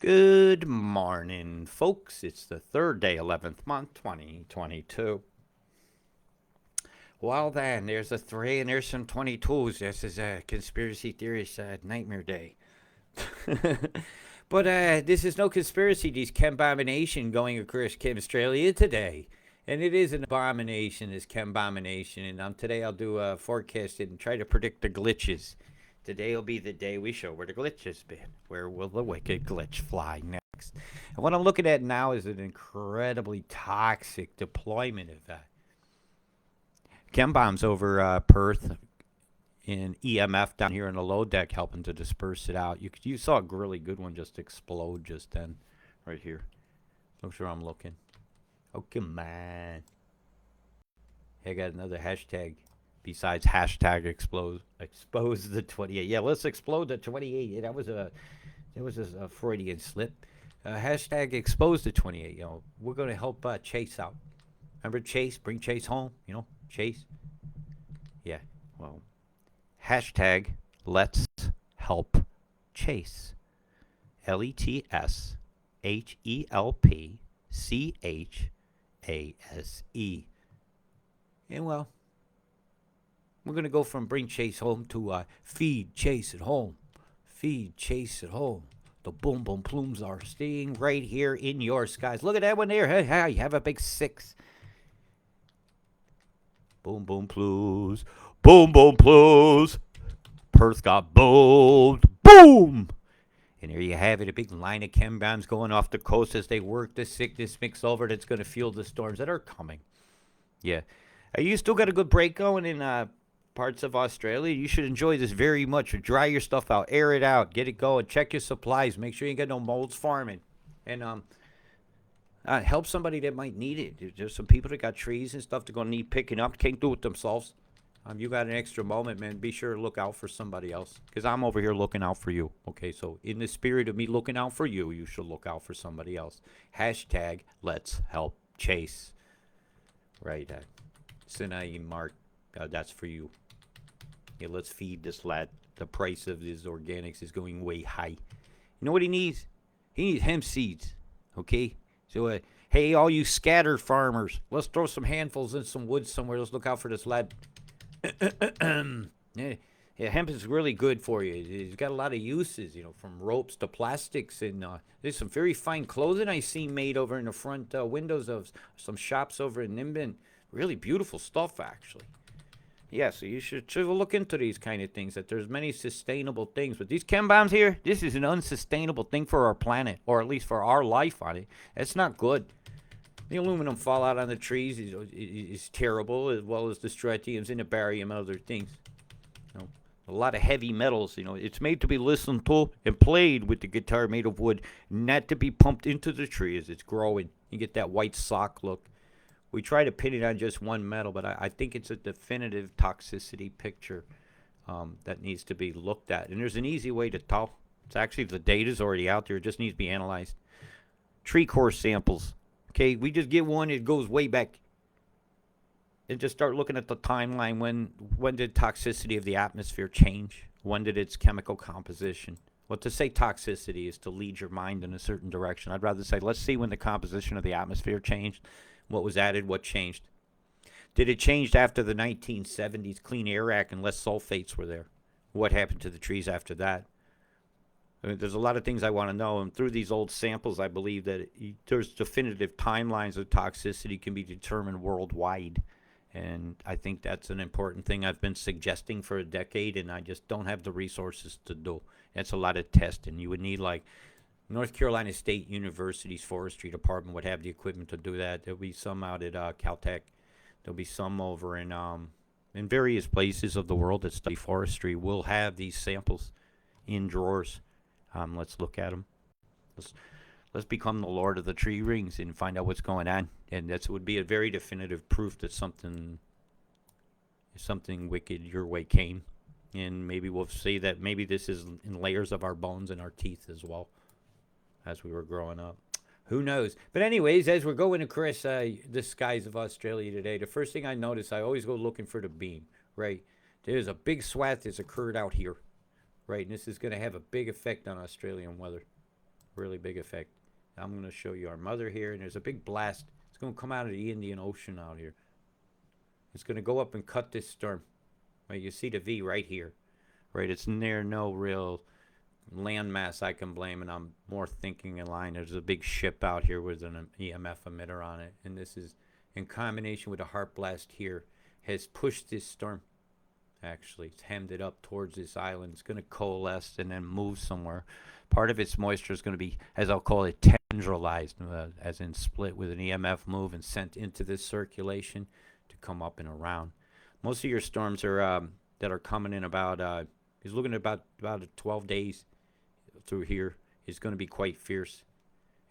Good morning, folks. It's the third day, 11th month, 2022. Well, then, there's a 3 and there's some 22s. This is a conspiracy theorist nightmare day. But this is no conspiracy. These Chembomination going across Chemstralian today. And it is an abomination, this Chembomination. And today I'll do a forecast and try to predict the glitches. Today will be the day we show where the glitch has been. Where will the wicked glitch fly next? And what I'm looking at now is an incredibly toxic deployment of chem bombs over Perth and EMF down here in the low deck helping to disperse it out. You saw a really good one just explode just then, right here. Look where I'm looking. Oh, come on. I got another hashtag besides hashtag expose the 28. Yeah, let's explode the 28. Yeah, that was a Freudian slip. Hashtag expose the 28. We're gonna help Chase out. Remember Chase? Bring Chase home. Chase. Yeah. Well, hashtag let's help Chase. LETSHELPCHASE. And well, we're going to go from bring Chase home to feed Chase at home. Feed Chase at home. The boom boom plumes are staying right here in your skies. Look at that one there. Hey, you have a big 6. Boom boom plumes. Boom boom plumes. Perth got boomed. Boom! And there you have it, a big line of chem bombs going off the coast as they work the sickness mix over that's going to fuel the storms that are coming. Yeah. You still got a good break going in parts of Australia. You should enjoy this very much. Dry your stuff out, air it out, get it going, check your supplies, make sure you got no molds farming. And help somebody that might need it. There's some people that got trees and stuff they're going to need picking up, can't do it themselves. You got an extra moment, man. Be sure to look out for somebody else. Because I'm over here looking out for you. Okay, so in the spirit of me looking out for you, you should look out for somebody else. Hashtag let's help Chase. Right. Sinai Mark, that's for you. Yeah, let's feed this lad. The price of his organics is going way high. You know what he needs? He needs hemp seeds. Okay? So, hey, all you scatter farmers, let's throw some handfuls in some woods somewhere. Let's look out for this lad. Yeah, hemp is really good for you. It's got a lot of uses, from ropes to plastics. And there's some very fine clothing I see made over in the front windows of some shops over in Nimbin. Really beautiful stuff, actually. Yeah, so you should look into these kind of things, that there's many sustainable things. But these chem bombs here, this is an unsustainable thing for our planet, or at least for our life on it. It's not good. The aluminum fallout on the trees is terrible, as well as the strontiums and the barium and other things. A lot of heavy metals. It's made to be listened to and played with the guitar made of wood, not to be pumped into the tree as it's growing. You get that white sock look. We try to pin it on just one metal, but I think it's a definitive toxicity picture that needs to be looked at. And there's an easy way to tell. It's actually, the data's already out there. It just needs to be analyzed. Tree core samples. Okay, we just get one, it goes way back. And just start looking at the timeline. When did toxicity of the atmosphere change? When did its chemical composition? Well, to say toxicity is to lead your mind in a certain direction. I'd rather say, let's see when the composition of the atmosphere changed. What was added? What changed? Did it change after the 1970s Clean Air Act and less sulfates were there? What happened to the trees after that? I mean, there's a lot of things I want to know, and through these old samples, I believe that there's definitive timelines of toxicity can be determined worldwide, and I think that's an important thing I've been suggesting for a decade, and I just don't have the resources to do. That's a lot of testing. You would need, like, North Carolina State University's forestry department would have the equipment to do that. There'll be some out at Caltech. There'll be some over in various places of the world that study forestry. We'll have these samples in drawers. Let's look at them. Let's become the Lord of the Tree Rings and find out what's going on. And that would be a very definitive proof that something wicked your way came. And maybe we'll say that maybe this is in layers of our bones and our teeth as well, as we were growing up. Who knows? But anyways, as we're going across the skies of Australia today, the first thing I notice, I always go looking for the beam, right? There's a big swath that's occurred out here, right? And this is going to have a big effect on Australian weather. Really big effect. I'm going to show you our mother here, and there's a big blast. It's going to come out of the Indian Ocean out here. It's going to go up and cut this storm. Right, you see the V right here. Right, it's near no real landmass I can blame, and I'm more thinking in line. There's a big ship out here with an EMF emitter on it, and this is in combination with a heart blast here has pushed this storm. Actually, it's hemmed it up towards this island. It's going to coalesce and then move somewhere. Part of its moisture is going to be, as I'll call it, tendrilized, as in split with an EMF move and sent into this circulation to come up and around. Most of your storms are that are coming in about is looking at about 12 days through here is going to be quite fierce,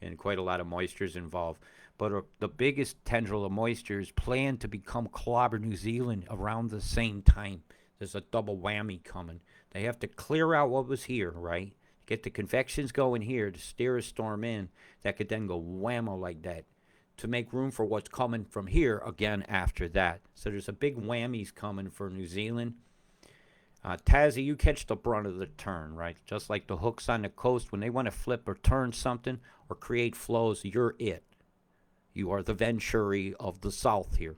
and quite a lot of moisture is involved. But the biggest tendril of moisture is planned to become clobber New Zealand around the same time. There's a double whammy coming. They have to clear out what was here, right? Get the convections going here to steer a storm in that could then go whammo like that to make room for what's coming from here again after that. So there's a big whammies coming for New Zealand. Tassie, you catch the brunt of the turn, right? Just like the hooks on the coast, when they want to flip or turn something or create flows, you're it. You are the Venturi of the South here.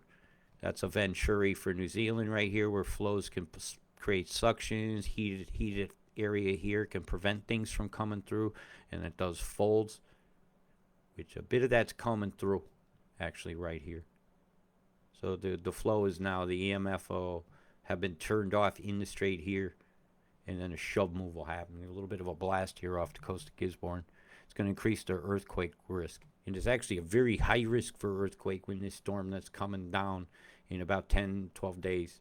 That's a Venturi for New Zealand right here, where flows can create suctions. Heated area here can prevent things from coming through, and it does folds, which a bit of that's coming through, actually, right here. So the flow is now, the EMF have been turned off in the strait here, and then a shove move will happen. A little bit of a blast here off the coast of Gisborne. It's going to increase their earthquake risk. And it's actually a very high risk for earthquake when this storm that's coming down in about 10, 12 days.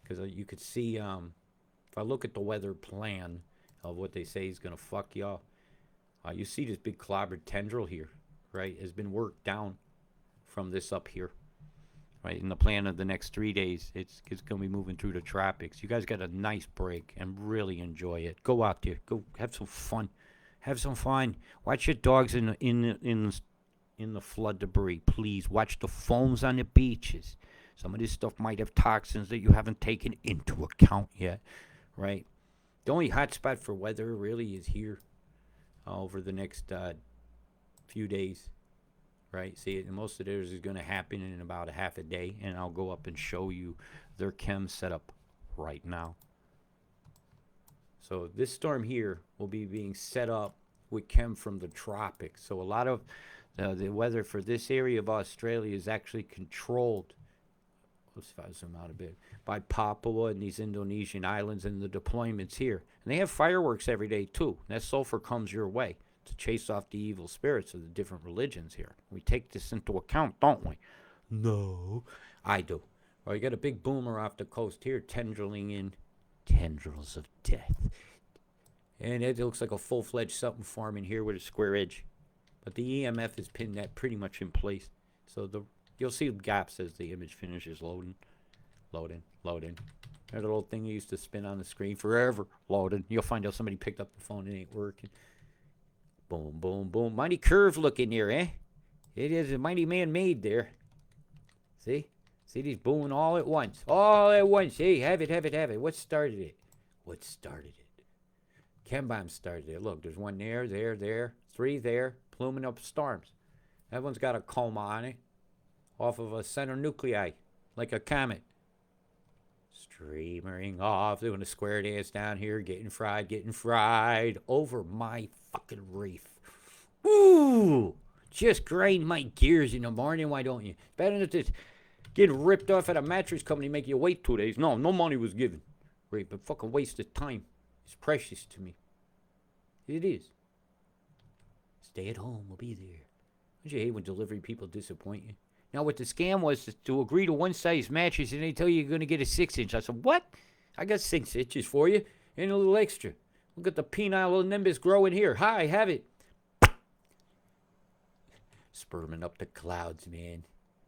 Because you could see, if I look at the weather plan of what they say is going to fuck y'all, you see this big clobbered tendril here, right? Has been worked down from this up here. Right, in the plan of the next 3 days, it's going to be moving through the tropics. You guys got a nice break and really enjoy it. Go out there, go have some fun. Have some fun. Watch your dogs in the flood debris, please. Watch the foams on the beaches. Some of this stuff might have toxins that you haven't taken into account yet, right? The only hot spot for weather really is here over the next few days. Right, see, most of theirs is going to happen in about a half a day, and I'll go up and show you their chem setup right now. So this storm here will be being set up with chem from the tropics. So a lot of the weather for this area of Australia is actually controlled, let's zoom out a bit, by Papua and these Indonesian islands and the deployments here. And they have fireworks every day too. That sulfur comes your way to chase off the evil spirits of the different religions here. We take this into account, don't we? No, I do. Well, you got a big boomer off the coast here, tendriling in tendrils of death. And it looks like a full-fledged something forming here with a square edge. But the EMF has pinned that pretty much in place. So you'll see gaps as the image finishes loading. Loading. That little thing you used to spin on the screen forever. Loading. You'll find out somebody picked up the phone and it ain't working. Boom, boom, boom. Mighty curve looking there, eh? It is a mighty man-made there. See? See these booming all at once. All at once. Hey, have it. What started it? Chem bomb started it. Look, there's one there. 3 there. Pluming up storms. That one's got a coma on it. Off of a center nuclei. Like a comet. Streamering off. Doing a square dance down here. Getting fried. Over my fucking reef. Ooh! Just grind my gears in the morning, why don't you? Better than this getting ripped off at a mattress company make you wait 2 days. No money was given. Right, but fucking wasted time. It's precious to me. It is. Stay at home, we'll be there. Don't you hate when delivery people disappoint you? Now, what the scam was to agree to one-size mattress, and they tell you you're going to get a 6-inch. I said, what? I got 6 inches for you, and a little extra. Look at the penile little nimbus growing here. Hi, have it. Sperming up the clouds, man.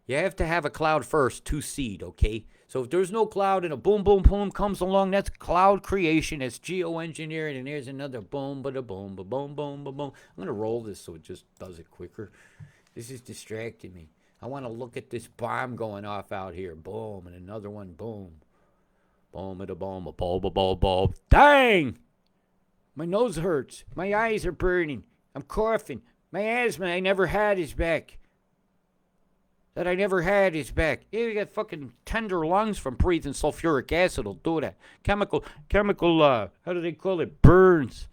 You have to have a cloud first to seed, okay? So if there's no cloud and a boom, boom, boom comes along, that's cloud creation. That's geoengineering, and there's another boom, ba-da-boom, ba-boom, boom, ba-boom. I'm going to roll this so it just does it quicker. This is distracting me. I want to look at this bomb going off out here. Boom, and another one, boom. Boom, ba-da-boom, ba-boom, ba-boom, boom. Dang! My nose hurts. My eyes are burning. I'm coughing. My asthma I never had is back. That I never had is back. Yeah, you got fucking tender lungs from breathing sulfuric acid will do that. Chemical, how do they call it? Burns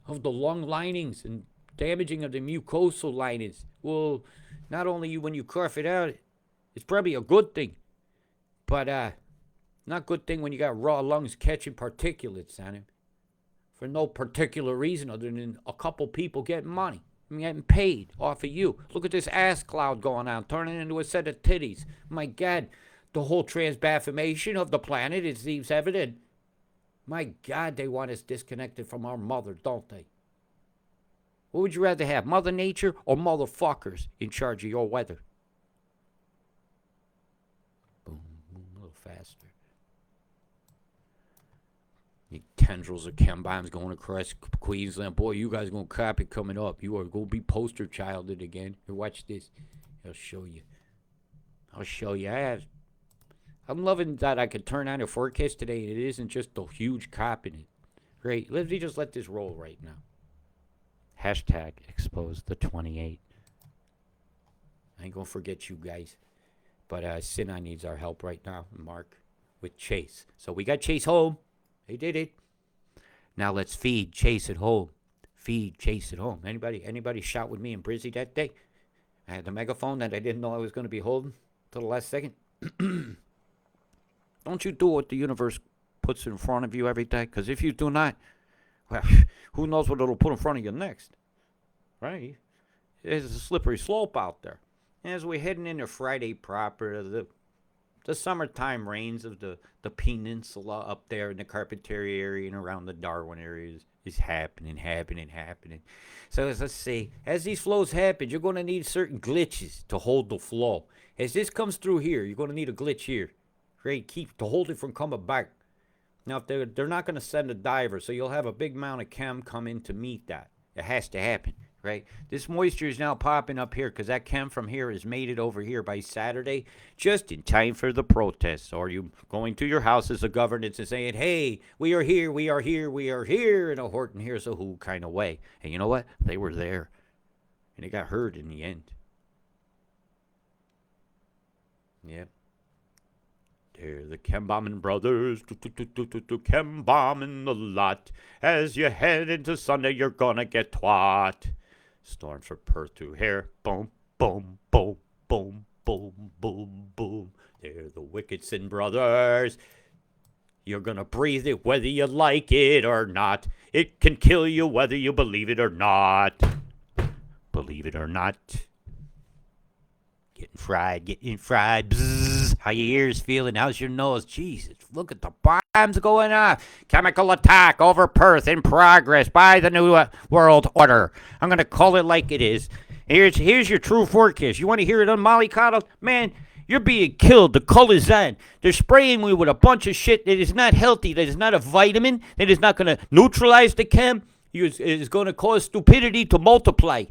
of the lung linings and damaging of the mucosal linings. Well, not only when you cough it out, it's probably a good thing. But, not good thing when you got raw lungs catching particulates on it. For no particular reason other than a couple people getting money. I'm getting paid off of you. Look at this ass cloud going on, turning into a set of titties. My God, the whole transbafamation of the planet, it seems evident. My God, they want us disconnected from our mother, don't they? What would you rather have, Mother Nature or motherfuckers in charge of your weather? Boom, boom, a little faster. You tendrils of chem bombs going across Queensland. Boy, you guys going to cop it coming up. You are going to be poster childed again. Here, watch this. I'll show you. I'm loving that I could turn on a forecast today and it isn't just a huge cop in it. Great. Let me just let this roll right now. Hashtag expose the 28. I ain't going to forget you guys. But Sinai needs our help right now, Mark, with Chase. So we got Chase home. They did it. Now let's feed Chase at home. Feed Chase at home. Anybody shot with me in Brizzy that day? I had the megaphone that I didn't know I was going to be holding till the last second. Don't you do what the universe puts in front of you every day? Because if you do not, well, who knows what it'll put in front of you next? Right? There's a slippery slope out there. As we're heading into Friday proper, the summertime rains of the peninsula up there in the Carpentaria area and around the Darwin area is happening. So let's see, as these flows happen, you're going to need certain glitches to hold the flow. As this comes through here, you're going to need a glitch here. Great, to hold it from coming back. Now, if they're not going to send a diver, so you'll have a big amount of chem come in to meet that. It has to happen. Right? This moisture is now popping up here because that chem from here is made it over here by Saturday, just in time for the protests. Or you going to your house as a governance and saying, hey, we are here, in a Horton here's a who kind of way. And you know what? They were there. And it got heard in the end. Yep. They're the chem bombing brothers, chem bombing a lot. As you head into Sunday, you're gonna get twat. Storms for Perth to here. Boom, boom, boom, boom, boom, boom, boom. They're the Wickedson brothers. You're gonna breathe it whether you like it or not. It can kill you whether you believe it or not. Believe it or not. Getting fried. Bzzz. How your ears feeling? How's your nose? Jesus, look at the bombs going off. Chemical attack over Perth in progress by the New World Order. I'm going to call it like it is. Here's your true forecast. You want to hear it unmollycoddled? Man, you're being killed. The color's on. They're spraying me with a bunch of shit that is not healthy, that is not a vitamin, that is not going to neutralize the chem. It is going to cause stupidity to multiply.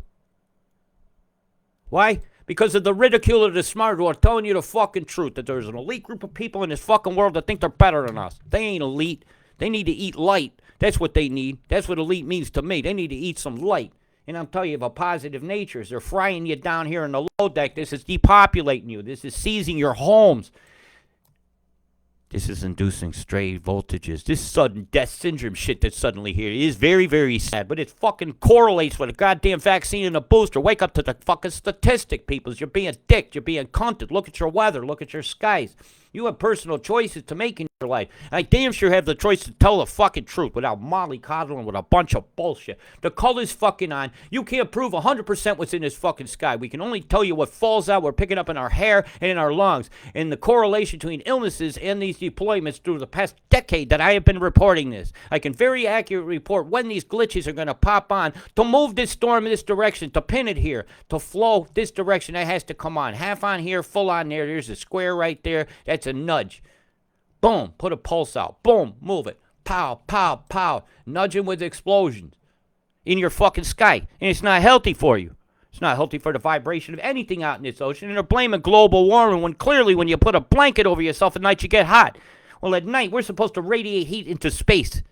Why? Because of the ridicule of the smart who are telling you the fucking truth, that there's an elite group of people in this fucking world that think they're better than us. They ain't elite. They need to eat light. That's what they need. That's what elite means to me. They need to eat some light. And I'm telling you, of a positive nature, they're frying you down here in the low deck. This is depopulating you. This is seizing your homes. This is inducing stray voltages. This sudden death syndrome shit that's suddenly here is very, very sad. But it fucking correlates with a goddamn vaccine and a booster. Wake up to the fucking statistic, peoples. You're being dicked. You're being cunted. Look at your weather. Look at your skies. You have personal choices to make in your life. I damn sure have the choice to tell the fucking truth without mollycoddling with a bunch of bullshit. The color's fucking on. You can't prove 100% what's in this fucking sky. We can only tell you what falls out. We're picking up in our hair and in our lungs. And the correlation between illnesses and these deployments through the past decade that I have been reporting this. I can very accurately report when these glitches are going to pop on to move this storm in this direction, to pin it here, to flow this direction. That has to come on. Half on here, full on there. There's a square right there. That's a nudge. Boom, put a pulse out. Boom, move it. Pow, pow, pow. Nudging with explosions in your fucking sky. And it's not healthy for you. It's not healthy for the vibration of anything out in this ocean. And they're blaming global warming when clearly when you put a blanket over yourself at night, you get hot. Well, at night, we're supposed to radiate heat into space.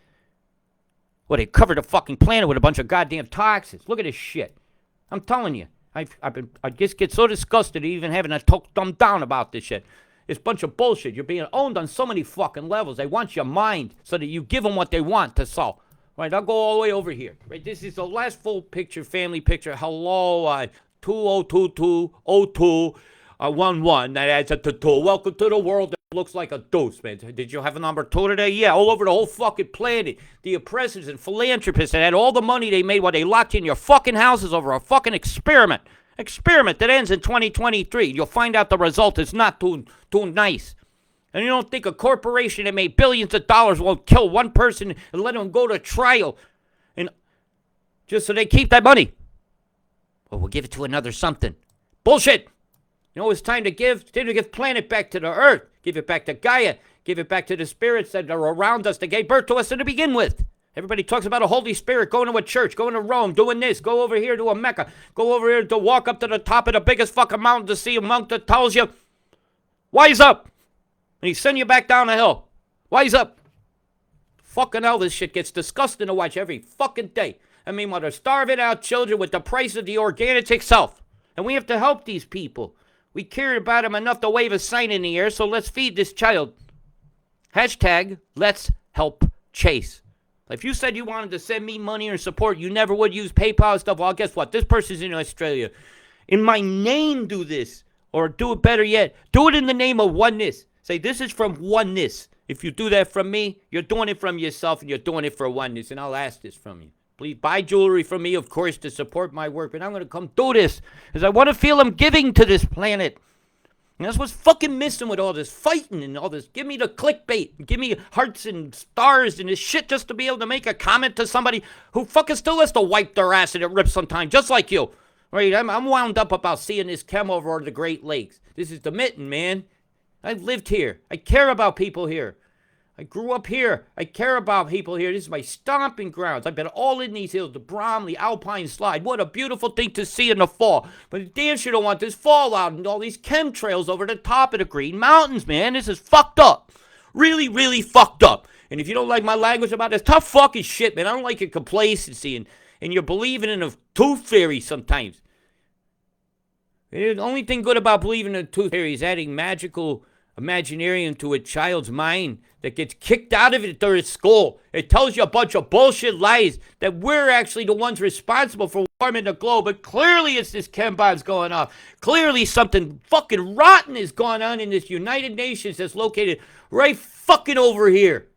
Well, they covered the fucking planet with a bunch of goddamn toxins. Look at this shit. I'm telling you. I just get so disgusted even having to talk them down about this shit. It's a bunch of bullshit. You're being owned on so many fucking levels. They want your mind so that you give them what they want to solve. Right, I'll go all the way over here. Right, this is the last full picture, family picture. Hello, 20220211. That adds up to 2. Welcome to the world that looks like a deuce, man. Did you have a number 2 today? Yeah, all over the whole fucking planet. The oppressors and philanthropists that had all the money they made while they locked you in your fucking houses over a fucking experiment. Experiment that ends in 2023. You'll find out the result is not too nice. And you don't think a corporation that made billions of dollars won't kill one person and let them go to trial and just so they keep that money? Well, we'll give it to another something. Bullshit. You know, it's time to give. It's time to give planet back to the earth. Give it back to Gaia. Give it back to the spirits that are around us that gave birth to us to begin with. Everybody talks about a Holy Spirit, going to a church, going to Rome, doing this, go over here to a Mecca, go over here to walk up to the top of the biggest fucking mountain to see a monk that tells you, wise up. And he send you back down the hill. Wise up. Fucking hell, this shit gets disgusting to watch every fucking day. I mean, while they're starving out children with the price of the organics itself. And we have to help these people. We care about them enough to wave a sign in the air, so let's feed this child. Hashtag, let's help Chase. If you said you wanted to send me money or support, you never would use PayPal and stuff. Well, guess what? This person's in Australia. In my name, do this. Or do it better yet. Do it in the name of oneness. Say, this is from oneness. If you do that from me, you're doing it from yourself and you're doing it for oneness. And I'll ask this from you. Please buy jewelry from me, of course, to support my work. But I'm going to come do this because I want to feel I'm giving to this planet. And that's what's fucking missing with all this fighting and all this. Give me the clickbait. Give me hearts and stars and this shit just to be able to make a comment to somebody who fucking still has to wipe their ass and it rips sometimes, just like you. Right? I'm wound up about seeing this Chem over the Great Lakes. This is the mitten, man. I've lived here. I care about people here. I grew up here. I care about people here. This is my stomping grounds. I've been all in these hills, the Bromley, Alpine Slide. What a beautiful thing to see in the fall. But damn sure don't want this fallout and all these chemtrails over the top of the Green Mountains, man. This is fucked up. Really, really fucked up. And if you don't like my language about this, tough fucking shit, man. I don't like your complacency and you're believing in a tooth fairy sometimes. The only thing good about believing in a tooth fairy is adding magical imaginarium to a child's mind that gets kicked out of it during school. It tells you a bunch of bullshit lies that we're actually the ones responsible for warming the globe. But clearly it's this chem bombs going off. Clearly something fucking rotten is going on in this United Nations that's located right fucking over here.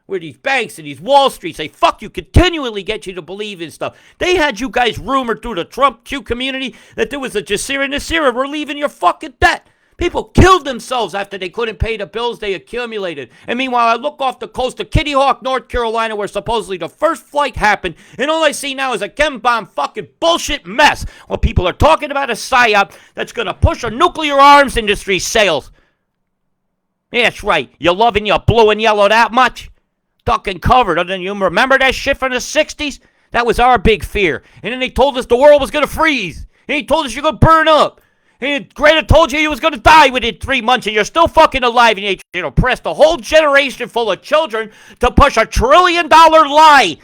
Where these banks and these Wall Streets, they fuck you, continually get you to believe in stuff. They had you guys rumored through the Trump Q community that there was a Jasira and Nasira relieving your fucking debt. People killed themselves after they couldn't pay the bills they accumulated. And meanwhile, I look off the coast of Kitty Hawk, North Carolina, where supposedly the first flight happened, and all I see now is a chem bomb fucking bullshit mess. While people are talking about a psyop that's going to push a nuclear arms industry sales. Yeah, that's right. You loving your blue and yellow that much? Ducking covered. And then you remember that shit from the 60s? That was our big fear. And then they told us the world was going to freeze. And they told us you're going to burn up. And Greta told you was going to die within 3 months, and you're still fucking alive, and you oppressed a whole generation full of children to push $1 trillion lie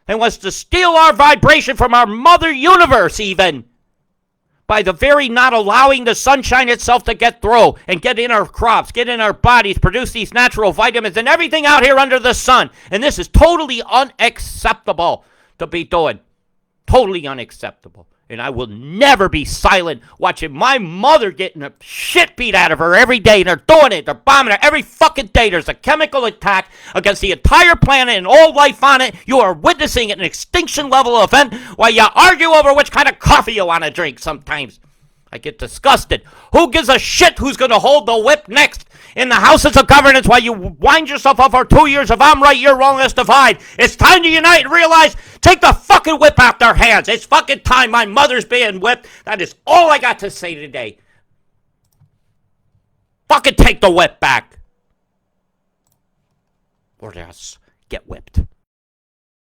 and wants to steal our vibration from our mother universe even by the very not allowing the sunshine itself to get through and get in our crops, get in our bodies, produce these natural vitamins and everything out here under the sun. And this is totally unacceptable to be doing. Totally unacceptable. And I will never be silent watching my mother getting the shit beat out of her every day. And they're doing it. They're bombing her every fucking day. There's a chemical attack against the entire planet and all life on it. You are witnessing an extinction level event while you argue over which kind of coffee you want to drink sometimes. I get disgusted. Who gives a shit who's going to hold the whip next in the houses of governance while you wind yourself up for 2 years of I'm right, you're wrong, let's divide? It's time to unite and realize, take the fucking whip out their hands. It's fucking time. My mother's being whipped. That is all I got to say today. Fucking take the whip back. Or else get whipped.